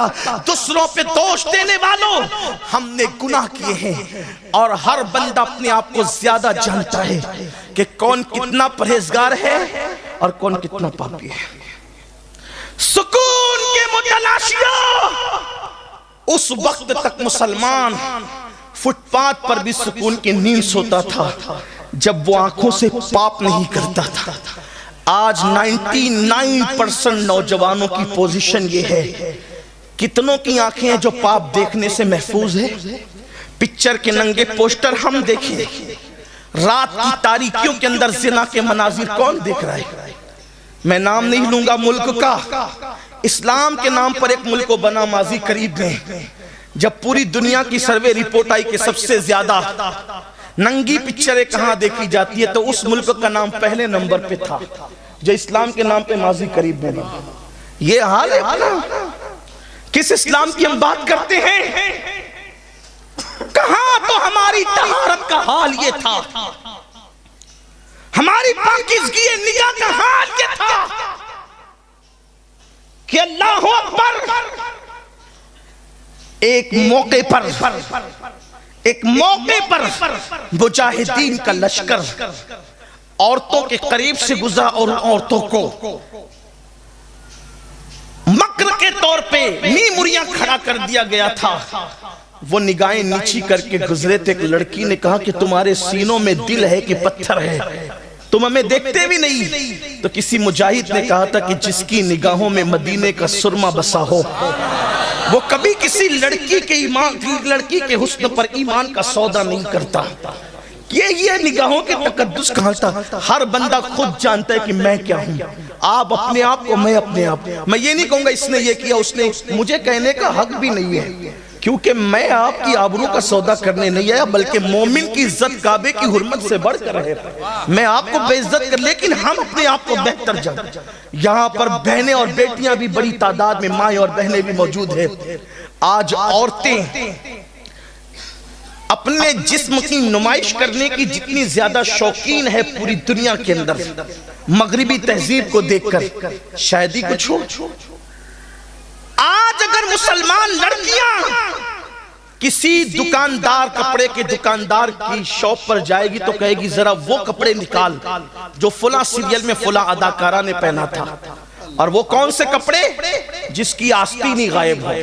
سکتا. دوسروں پہ دوش دینے والوں، ہم نے گناہ کیے ہیں اور ہر بندہ اپنے آپ کو زیادہ جانتا ہے کہ کون کتنا پرہیزگار ہے اور کون کتنا پاپی ہے. سکون کے متلاشیوں، اس وقت تک مسلمان فٹ پاتھ پر بھی سکون کی نیند سوتا تھا جب وہ آنکھوں سے پاپ نہیں کرتا تھا. آج 99% نوجوانوں کی پوزیشن یہ ہے. کتنوں کی آنکھیں ہیں جو پاپ دیکھنے سے محفوظ ہے؟ پکچر کے ننگے پوسٹر ہم دیکھیں، رات کی تاریکیوں کے اندر زنا کے مناظر کون دیکھ رہا ہے؟ میں نام نہیں لوں گا ملک کا. اسلام کے نام پر ایک ملک کو بنا ماضی قریب میں، جب پوری دنیا کی سروے رپورٹ آئی کہ سب سے زیادہ ننگی پکچریں کہاں دیکھی جاتی ہے، تو اس ملک کا نام پہلے نمبر پہ تھا جو اسلام کے نام پہ ماضی قریب میں. یہ حال ہے اپنا. کس اسلام کی ہم بات کرتے ہیں؟ کہاں تو ہماری طہارت کا حال یہ تھا، ہماری پاکیزگی نگاہ کا حال یہ تھا کہ اللہ اکبر. ایک موقع پر مجاہدین کا لشکر عورتوں کے قریب سے گزرا اور عورتوں کو مکر کے طور پہ میموریاں کھڑا کر دیا گیا تھا. وہ نگاہیں نیچی کر کے گزرے تھے. ایک لڑکی نے کہا کہ تمہارے سینوں میں دل ہے کہ پتھر ہے، تم ہمیں دیکھتے بھی نہیں. تو کسی مجاہد نے کہا تھا کہ جس کی نگاہوں میں مدینے کا سرما بسا ہو وہ کبھی کسی لڑکی کے حسن پر ایمان کا سودا نہیں کرتا. یہ نگاہوں کے تقدس کہاں تھا؟ ہر بندہ خود جانتا ہے کہ میں کیا ہوں. آپ اپنے آپ کو، میں اپنے آپ. میں یہ نہیں کہوں گا اس نے یہ کیا اس نے، مجھے کہنے کا حق بھی نہیں ہے، کیونکہ میں آپ کی آبرو کا سودا کرنے نہیں آیا، بلکہ مومن کی عزت کعبے کی حرمت سے بڑھ کر ہے. میں آپ کو بے عزت کر، لیکن ہم اپنے آپ کو بہتر جانتے. یہاں پر بہنیں اور بیٹیاں بھی بڑی تعداد میں، مائیں اور بہنیں بھی موجود ہیں. آج عورتیں اپنے جسم کی نمائش کرنے کی جتنی زیادہ شوقین ہے پوری دنیا کے اندر، مغربی تہذیب کو دیکھ کر شاید ہی کچھ ہو. آج اگر مسلمان لڑکیاں کسی دکاندار، کپڑے کے دکاندار کی شاپ پر جائے گی تو کہے گی ذرا وہ کپڑے نکال جو فلاں سیریل میں فلاں اداکارہ نے پہنا تھا. اور وہ کون سے کپڑے؟ جس کی آستینی غائب ہو،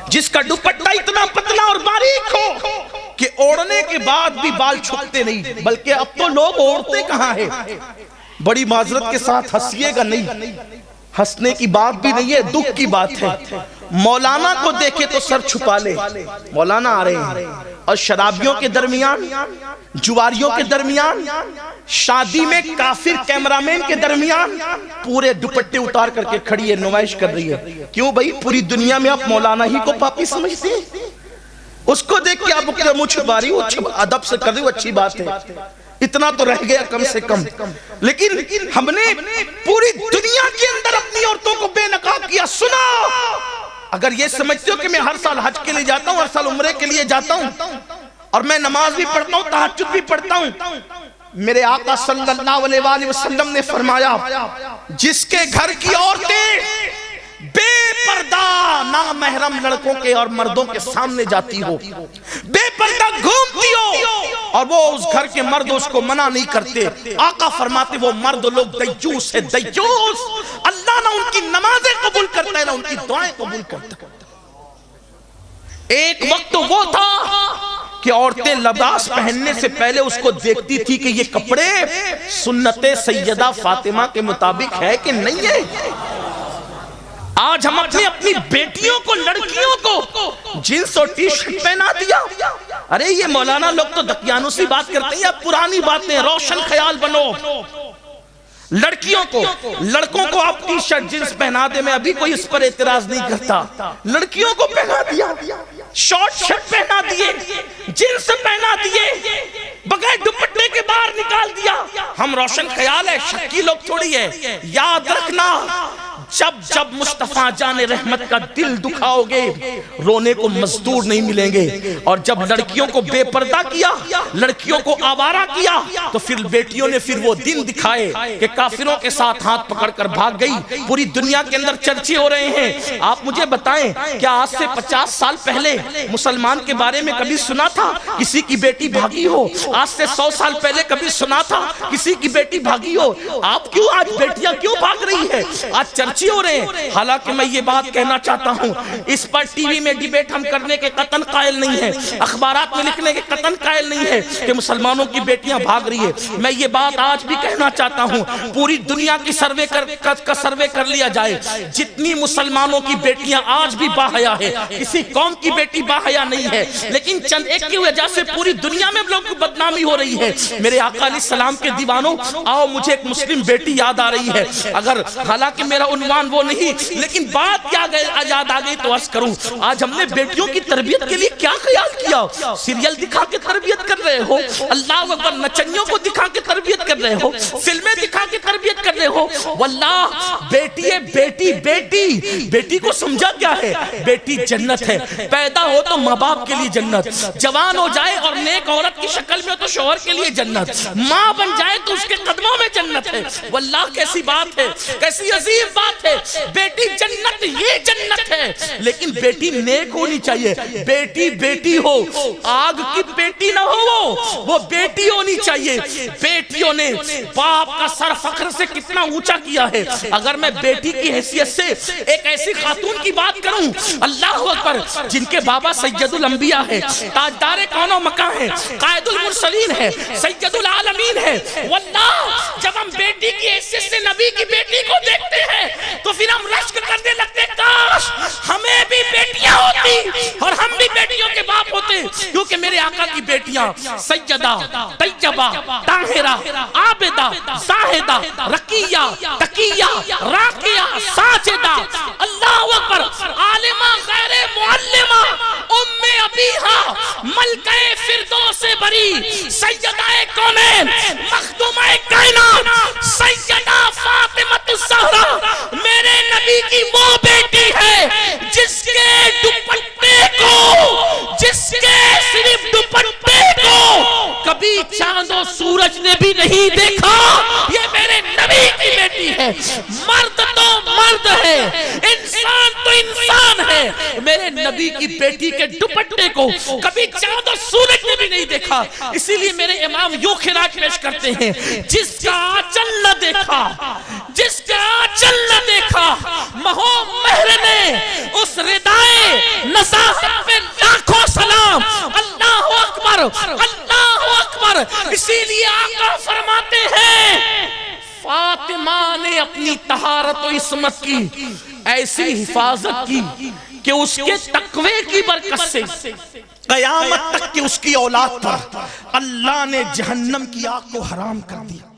جس کا دوپٹہ اتنا پتلا اور باریک ہو کہ اوڑھنے کے بعد بھی بال چھپتے نہیں. بلکہ اب تو لوگ اوڑھتے کہاں ہیں. بڑی معذرت کے ساتھ ہنسیے گا نہیں، ہنسنے کی بات بھی نہیں ہے، دکھ کی بات ہے. مولانا کو دیکھے تو سر چھپا لے، مولانا آ رہے ہیں. اور شرابیوں کے درمیان، جواریوں کے درمیان، شادی میں کافر کیمرامین کے درمیان پورے دوپٹے اتار کر کے کھڑی ہے، نمائش کر رہی ہے. کیوں بھائی؟ پوری دنیا میں آپ مولانا ہی کو پاپی سمجھتے ہیں. اس کو دیکھ کے آپ اپنے منہ چھپا رہی ہو، ادب سے کر رہی ہو، اچھی بات ہے، اتنا تو رہ گیا کم سے کم. لیکن ہم نے پوری دنیا کے اندر اپنی عورتوں کو بے نقاب کیا. سنو، اگر یہ سمجھتے ہو کہ میں ہر سال حج کے لیے جاتا ہوں، ہر سال عمرے کے لیے جاتا ہوں اور میں نماز بھی پڑھتا ہوں، تہجد بھی پڑھتا ہوں، میرے آقا صلی اللہ علیہ وآلہ وسلم نے فرمایا جس کے گھر کی عورتیں بے پردہ نامحرم لڑکوں کے اور مردوں کے سامنے جاتی ہو، بے پردہ گھومتی ہو اور وہ اس گھر کے مرد اس کو منع نہیں کرتے، آقا فرماتے وہ مرد لوگ دیجوس ہے، دیجوس. اللہ نہ ان کی نمازیں قبول کرتا ہے نہ ان کی دعائیں قبول کرتا ہے. ایک وقت تو وہ تھا کہ عورتیں لباس پہننے سے پہلے اس کو دیکھتی تھی کہ یہ کپڑے سنت سیدہ فاطمہ کے مطابق ہے کہ نہیں ہے. آج ہم اپنی بیٹیوں کو، لڑکیوں کو جینس اور ٹی شرٹ پہنا دیا. ارے یہ مولانا لوگ تو دقیانوں سی بات کرتے ہیں، اب پرانی باتیں، روشن خیال بنو. لڑکیوں کو، لڑکوں کو آپ ٹی شرٹ جینس پہنا دے، میں ابھی کوئی اس پر اعتراض نہیں کرتا. لڑکیوں کو پہنا دیا، شارٹ شرٹ پہنا دیے، جینس پہنا دیے، بغیر دوپٹے کے باہر نکال دیا. ہم روشن خیال ہے، شکی لوگ تھوڑی ہے. یاد رکھنا جب جب مصطفیٰ جان رحمت کا دل دکھاؤ گے رونے کو مزدور نہیں ملیں گے. اور جب لڑکیوں کو بے پردہ کیا, لڑکیوں کو آوارہ کیا, تو پھر بیٹیوں نے پھر وہ دن دکھائے کہ کافروں کے ساتھ ہاتھ پکڑ کر بھاگ گئی. پوری دنیا کے اندر چرچے ہو رہے ہیں. آپ مجھے بتائیں کیا آج سے 50 سال پہلے مسلمان کے بارے میں کبھی سنا تھا کسی کی بیٹی بھاگی ہو؟ آج سے 100 سال پہلے کبھی سنا تھا کسی کی بیٹی بھاگی ہو؟ آپ کیوں آج بیٹیاں کیوں بھاگ رہی ہے؟ آج چرچے ہو رہے ہیں. حالانکہ میں یہ بات کہنا چاہتا ہوں, اس پر ٹی وی میں ڈیبیٹ ہم کرنے کے قطعاً قائل نہیں ہے, اخبارات میں لکھنے کے قطعاً قائل نہیں ہے کہ مسلمانوں کی بیٹیاں بھاگ رہی ہے. میں یہ بات آج بھی کہنا چاہتا ہوں, پوری دنیا کی سروے کر لیا جائے, جتنی مسلمانوں کی بیٹیاں آج بھی باحیا ہے, کسی قوم کی بیٹی باحیا نہیں ہے, لیکن چند ایک کی وجہ سے پوری دنیا میں لوگوں کو بدنامی ہو رہی ہے. میرے آقا علیہ السلام کے دیوانوں, آؤ مجھے ایک مسلم بیٹی یاد آ رہی ہے. اگر حالانکہ میرا عنوان وہ نہیں, لیکن بات کیا یاد آ گئی تو عرض کروں. آج ہم نے بیٹیوں کی تربیت کے لیے کیا خیال کیا؟ سیریل دکھا کے تربیت کر رہے ہو, اللہ اکبر, نچنیوں کو دکھا کے تربیت کر رہے ہو, فلمیں دکھا کے تربیت کر رہے ہو. واللہ بیٹی ہے, بیٹی بیٹی بیٹی کو سمجھا کیا ہے؟ بیٹی جنت ہے. پیدا ہو تو ماں باپ کے لیے جنت, جوان ہو جائے اور نیک عورت کی شکل میں ہو تو شوہر کے لیے جنت, ماں بن جائے تو اس کے قدموں میں جنت ہے. واللہ کیسی بات ہے, کیسی عظیم بات ہے. بیٹی جنت, یہ جنت ہے, لیکن بیٹی نیک ہونی چاہیے. بیٹی بیٹی ہو, آگ کی بیٹی نہ ہو, وہ بیٹی ہونی چاہیے. بیٹیوں نے باپ کا سر فخر سے کتنا اونچا کیا ہے. اگر میں بیٹی کی حیثیت سے ایک ایسی خاتون کی بات کروں, اللہ اکبر, جن کے بابا سید الانبیاء ہے, تاجدار کون و مکان ہے, قائد المرسلین ہے, سید العالمین ہے. واللہ جب ہم بیٹی کی حیثیت سے نبی کی بیٹی کو دیکھتے ہیں تو پھر ہم رشک کرنے لگتے, کاش ہمیں بھی بیٹیاں ہوتی اور ہم بھی بیٹیوں کے باپ ہوتے. کیونکہ میرے آقا کی بیٹیاں سیدہ, طیبہ, طاہرہ, عابدہ, زاہدہ, رقیہ, تقیہ, راقیہ, ساجدہ, اللہ اکبر, عالمہ غیر معلمہ, ام ابیہا, ملکہ فردوس بری, سیدہ کونین, مخدومہ کائنات, سیدہ فاطمہ الزہرا, میرے نبی کی وہ بیٹی ہے جس کے دوپٹے کو, جس کے صرف دوپٹے کو کبھی چاند و سورج نے بھی نہیں دیکھا. یہ میرے نبی کی بیٹی ہے. مرد تو مرد ہے, انسان تو انسان ہے, میرے نبی کی بیٹی کے دوپٹے کو کبھی چاند و سورج نے بھی نہیں دیکھا. اسی لیے میرے امام یوں خراج پیش کرتے ہیں, جس کا آنچل نہ دیکھا, جس کا آنچل نہ دیکھا, مہو مہر نے اس ردائے نزاہت پہ لاکھوں سلام. اللہ اکبر, اللہ اکبر. اسی لیے آقا فرماتے ہیں, فاطمہ نے اپنی طہارت و عصمت کی ایسی حفاظت کی کہ اس کے تقوی کی برکت سے قیامت تک کی اس کی اولاد پر اللہ نے جہنم کی آگ کو حرام کر دیا.